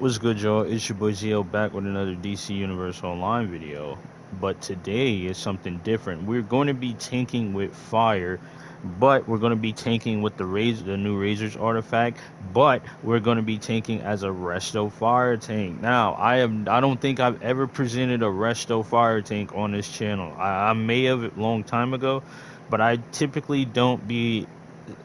What's good, y'all? It's your boy Zio back with another DC Universe Online video. But today is something different. We're going to be tanking with fire, but we're going to be tanking with the new Razor's artifact. But we're going to be tanking as a Resto fire tank. Now, I don't think I've ever presented a Resto fire tank on this channel. I may have a long time ago, but I typically don't be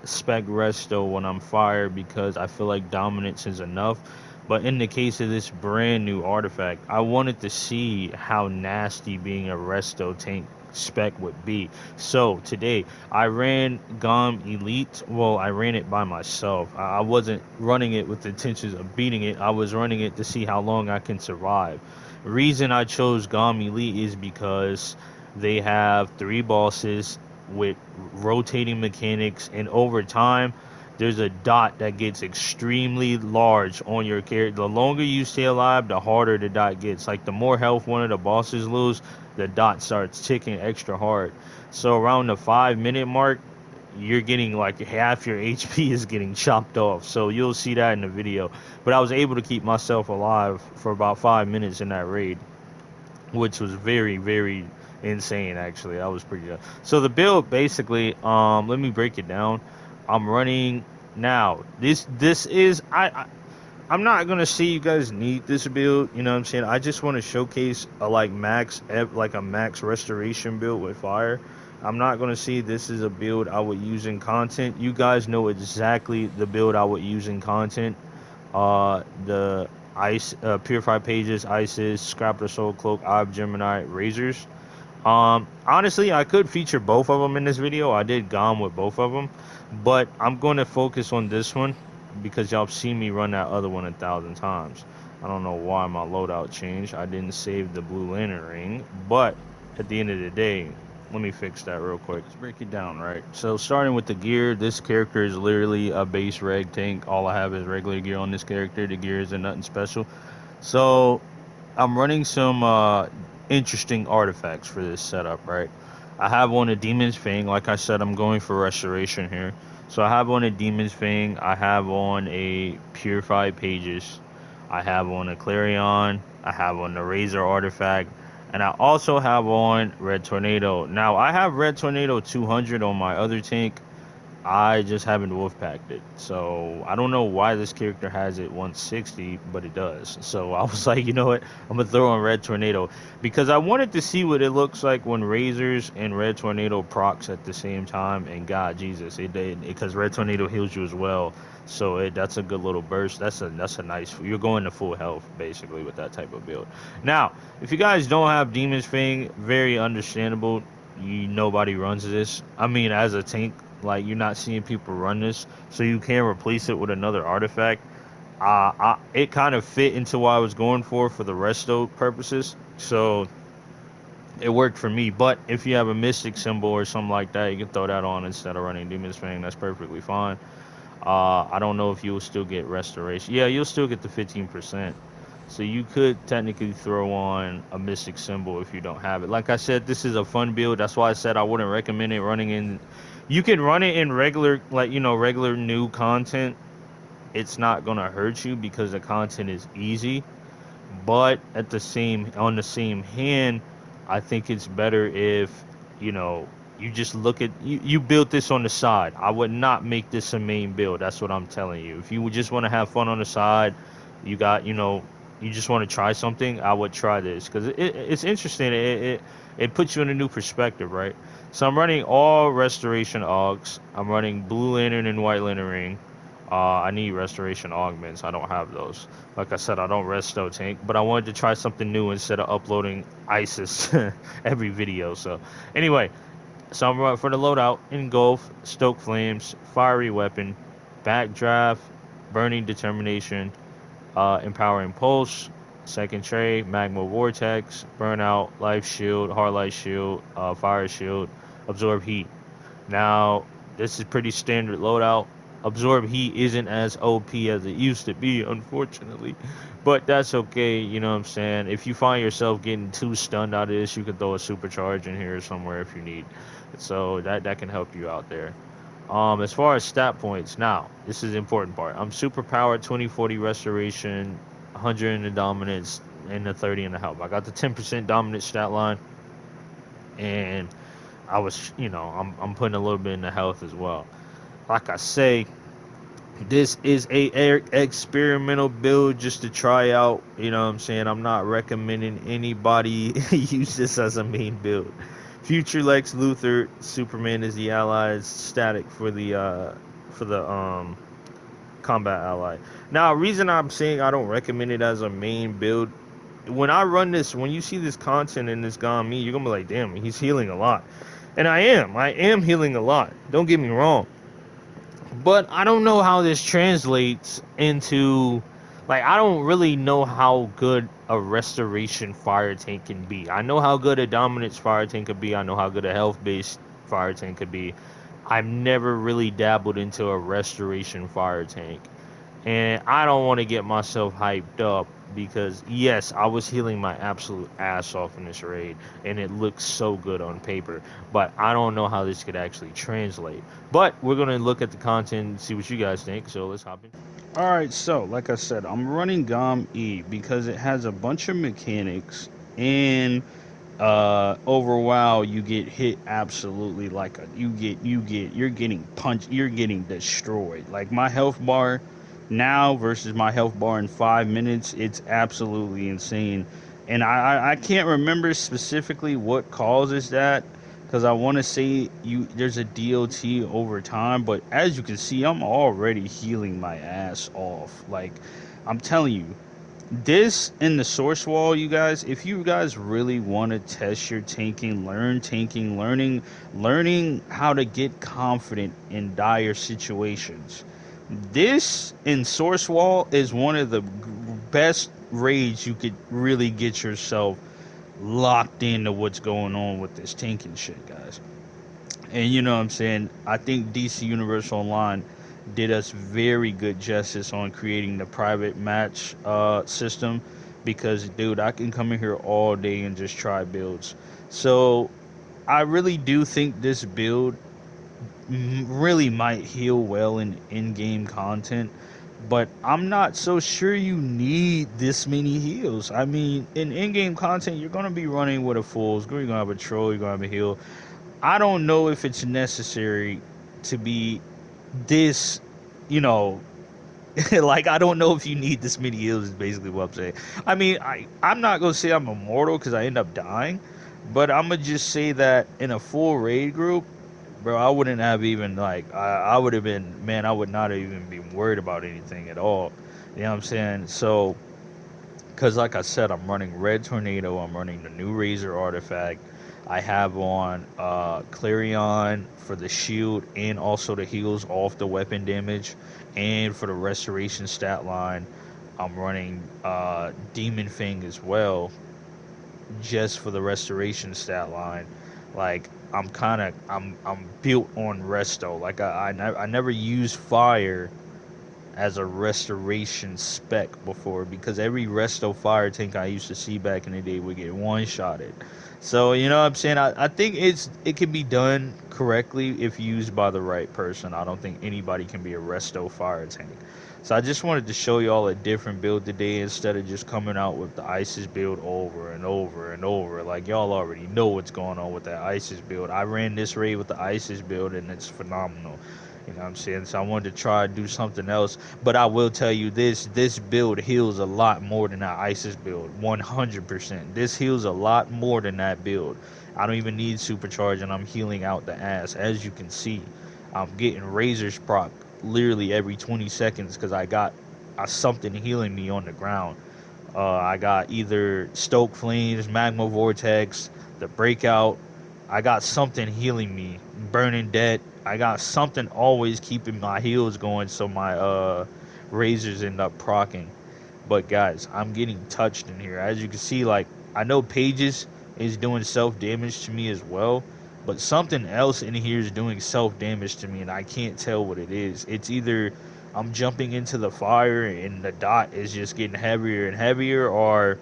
Spec Resto when I'm fire because I feel like dominance is enough. But in the case of this brand new artifact, I wanted to see how nasty being a Resto tank spec would be. So today I ran GOM Elite. Well, I ran it by myself. I wasn't running it with the intentions of beating it. I was running it to see how long I can survive. Reason I chose GOM Elite is because they have three bosses with rotating mechanics, and over time there's a dot that gets extremely large on your character. The longer you stay alive, the harder the dot gets. Like the more health one of the bosses lose, the dot starts ticking extra hard. So around the 5 minute mark, you're getting like half your HP is getting chopped off. So you'll see that in the video. But I was able to keep myself alive for about 5 minutes in that raid, which was very, very insane. Actually, that was pretty good. So the build basically, let me break it down. I'm running now. This is I'm not gonna say you guys need this build. You know what I'm saying? I just want to showcase a like a max restoration build with fire. I'm not gonna say this is a build I would use in content. You guys know exactly the build I would use in content. The ice purified pages, ices, scrap the soul cloak, ob Gemini, razors. Honestly, I could feature both of them in this video. I did GOM with both of them, but I'm going to focus on this one because y'all seen me run that other one 1,000 times. I don't know why my loadout changed. I didn't save the blue lantern ring, but at the end of the day, let me fix that real quick. Let's break it down, right? So starting with the gear, this character is literally a base reg tank. All I have is regular gear on this character. The gear isn't nothing special. So I'm running some interesting artifacts for this setup, right? I have on a Demon's Fang. Like I said, I'm going for restoration here. So I have on a Demon's Fang. I have on a Purified Pages. I have on a Clarion. I have on the Razor artifact. And I also have on Red Tornado. Now, I have Red Tornado 200 on my other tank. I just haven't wolfpacked it. So I don't know why this character has it 160, but it does. So I was like, you know what? I'm gonna throw on Red Tornado because I wanted to see what it looks like when Razors and Red Tornado procs at the same time. And God Jesus, it did because Red Tornado heals you as well. So that's a good little burst. That's a nice. You're going to full health basically with that type of build. Now, if you guys don't have Demon's Fang, very understandable. Nobody runs this. I mean, as a tank, like you're not seeing people run this, so you can replace it with another artifact. It kind of fit into what I was going for the resto purposes, so it worked for me. But if you have a mystic symbol or something like that, you can throw that on instead of running Demon's Fang. That's perfectly fine. I don't know if you'll still get restoration. Yeah, you'll still get the 15%. So you could technically throw on a mystic symbol if you don't have it. Like I said, this is a fun build. That's why I said I wouldn't recommend it running in. You can run it in regular, like regular new content. It's not gonna hurt you because the content is easy. But at the same on the same hand, I think it's better if you know you just look at you built this on the side. I would not make this a main build. That's what I'm telling you. If you would just want to have fun on the side, you got you just want to try something, I would try this because it's interesting. It puts you in a new perspective, right? So I'm running all restoration augs. I'm running blue lantern and white lantern ring. I need restoration augments. I don't have those. Like I said, I don't resto tank, but I wanted to try something new instead of uploading ISIS every video. So anyway, so I'm running for the loadout: engulf, stoke flames, fiery weapon, backdraft, burning determination, empowering pulse, second tray, magma vortex, burnout, life shield, hard light shield, fire shield, absorb heat. Now, this is pretty standard loadout. Absorb heat isn't as OP as it used to be, unfortunately. But that's okay, you know what I'm saying? If you find yourself getting too stunned out of this, you can throw a supercharge in here somewhere if you need. So that can help you out there. As far as stat points, now this is the important part. I'm super powered 2040 restoration. 100 in the dominance, and the 30 in the health. I got the 10% dominant stat line, and I was, I'm putting a little bit in the health as well. Like I say, this is a experimental build just to try out. You know what I'm saying? I'm not recommending anybody use this as a main build. Future Lex Luthor, Superman is the allies, static for the combat ally. Now, reason I'm saying I don't recommend it as a main build, when I run this, when you see this content in this me, you're gonna be like, damn, he's healing a lot. And I am healing a lot. Don't get me wrong. But I don't know how this translates into, like, I don't really know how good a restoration fire tank can be. I know how good a dominance fire tank could be. I know how good a health based fire tank could be. I've never really dabbled into a restoration fire tank. And I don't want to get myself hyped up because, yes, I was healing my absolute ass off in this raid and it looks so good on paper. But I don't know how this could actually translate. But we're going to look at the content and see what you guys think. So let's hop in. Alright, so like I said, I'm running GOM E because it has a bunch of mechanics, and over WoW you get hit absolutely like you're getting punched, you're getting destroyed. Like my health bar now versus my health bar in 5 minutes, it's absolutely insane. And I can't remember specifically what causes that, because I want to say there's a DOT over time, but as you can see, I'm already healing my ass off. Like, I'm telling you, this in the source wall, you guys, if you guys really want to test your tanking, learn tanking, learning how to get confident in dire situations, this in source wall is one of the best raids you could really get yourself locked into what's going on with this tanking shit, guys. And you know what I'm saying? I think DC Universal Online did us very good justice on creating the private match system, because, dude, I can come in here all day and just try builds. So I really do think this build really might heal well in in-game content, but I'm not so sure you need this many heals. I mean, in in-game content, you're gonna be running with a full. You're gonna have a troll. You're gonna have a heal. I don't know if it's necessary to be this, you know, like, I don't know if you need this many heals, is basically what I'm saying. I mean, I'm not gonna say I'm immortal because I end up dying, but I'm gonna just say that in a full raid group, bro, I wouldn't have even, like, I would have been, man, I would not have even been worried about anything at all. You know what I'm saying? So, because like I said, I'm running Red Tornado, I'm running the new Razor artifact. I have on Clarion for the shield and also the heals off the weapon damage, and for the restoration stat line, I'm running Demon Fang as well, just for the restoration stat line. Like, I'm built on resto. Like, I never used fire as a restoration spec before, because every resto fire tank I used to see back in the day would get one shotted. So you know what I'm saying? I think it can be done correctly if used by the right person. I don't think anybody can be a resto fire tank. So I just wanted to show y'all a different build today, instead of just coming out with the ISIS build over and over and over. Like, y'all already know what's going on with that ISIS build. I ran this raid with the ISIS build and it's phenomenal. You know what I'm saying? So I wanted to try to do something else. But I will tell you this build heals a lot more than that ISIS build. 100%. This heals a lot more than that build. I don't even need supercharge, and I'm healing out the ass. As you can see, I'm getting Razor's proc literally every 20 seconds because I got something healing me on the ground. I got either Stoke Flames, Magma Vortex, the Breakout. I got something healing me. Burning Debt. I got something always keeping my heals going, so my razors end up procking. But guys, I'm getting touched in here. As you can see, like, I know Pages is doing self damage to me as well, but something else in here is doing self damage to me, and I can't tell what it is. It's either I'm jumping into the fire and the dot is just getting heavier and heavier, or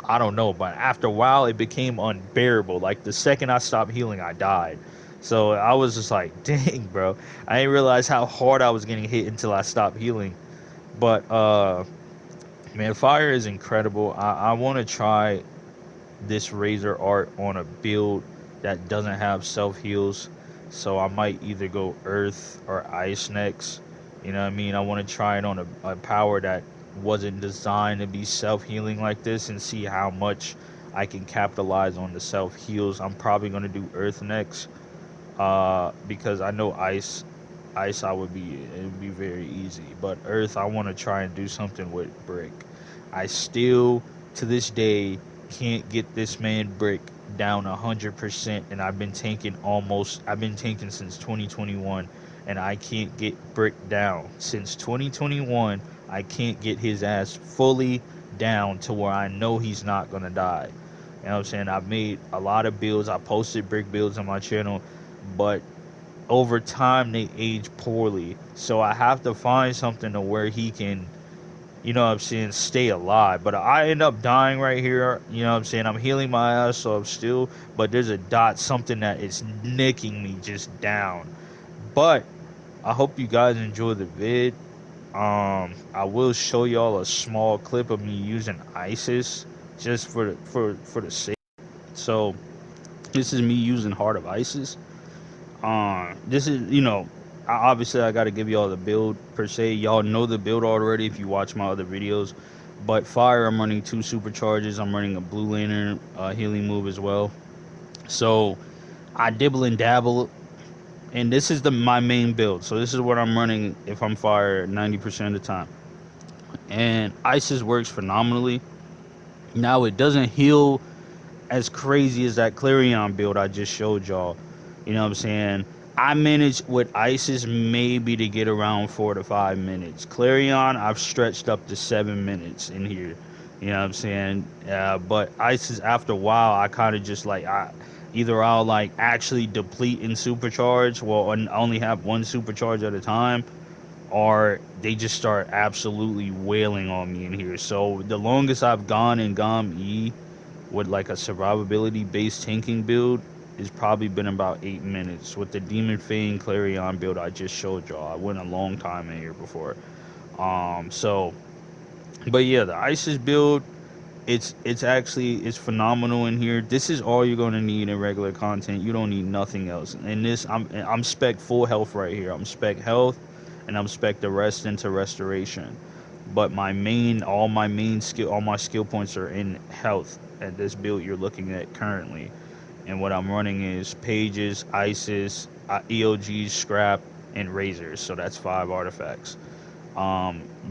I don't know. But after a while, it became unbearable. Like, the second I stopped healing, I died. So I was just like, dang, bro. I didn't realize how hard I was getting hit until I stopped healing. But Man, fire is incredible. I want to try this razor art on a build that doesn't have self heals. So I might either go earth or ice next. You know what I mean? I want to try it on a power that wasn't designed to be self healing like this and see how much I can capitalize on the self heals. I'm probably going to do earth next, because I know ice I would be, it would be very easy. But earth, I want to try and do something with brick. I still to this day can't get this man brick down 100%, and I've been tanking since 2021, and I can't get brick down since 2021. I can't get his ass fully down to where I know he's not gonna die. You know what I'm saying? I've made a lot of builds. I posted brick builds on my channel, but over time they age poorly. So I have to find something to where he can, you know what I'm saying, stay alive. But I end up dying right here. You know what I'm saying? I'm healing my ass off still, but there's a dot, something that is nicking me just down. But I hope you guys enjoy the vid. I will show y'all a small clip of me using ISIS just for the sake. So this is me using Heart of ISIS. This is, obviously I got to give y'all the build per se. Y'all know the build already if you watch my other videos. But fire, I'm running 2 supercharges. I'm running a blue lantern healing move as well. So I dibble and dabble, and this is my main build. So this is what I'm running if I'm fire 90% of the time. And ISIS works phenomenally. Now it doesn't heal as crazy as that Clarion build I just showed y'all. You know what I'm saying? I managed with ISIS maybe to get around 4 to 5 minutes. Clarion, I've stretched up to 7 minutes in here. You know what I'm saying? But ISIS, after a while, I kind of just like, either I'll like actually deplete and supercharge, well, and only have one supercharge at a time, or they just start absolutely wailing on me in here. So the longest I've gone in GOM E with like a survivability based tanking build it's probably been about 8 minutes. With the Demon Fang Clarion build I just showed y'all, I went a long time in here before. So but yeah, the ISIS build, it's phenomenal in here. This is all you're gonna need in regular content. You don't need nothing else. And this, I'm spec full health right here. I'm spec health, and I'm spec the rest into restoration. But all my skill points are in health at this build you're looking at currently. And what I'm running is pages, ISIS, EOGs, scrap, and razors. So that's 5 artifacts.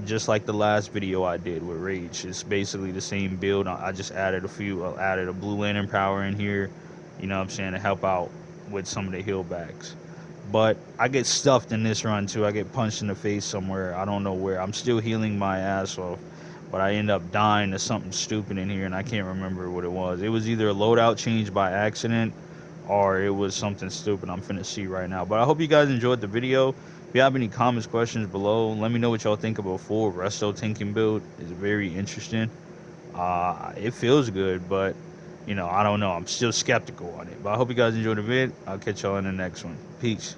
Just like the last video I did with Rage, it's basically the same build. I just added I added a blue lantern power in here, you know what I'm saying, to help out with some of the heal backs. But I get stuffed in this run too. I get punched in the face somewhere. I don't know where. I'm still healing my ass off, but I end up dying to something stupid in here, and I can't remember what it was. It was either a loadout change by accident, or it was something stupid I'm finna see right now. But I hope you guys enjoyed the video. If you have any comments, questions below, let me know what y'all think about full resto tanking build. It's very interesting. It feels good, but I don't know. I'm still skeptical on it. But I hope you guys enjoyed the vid. I'll catch y'all in the next one. Peace.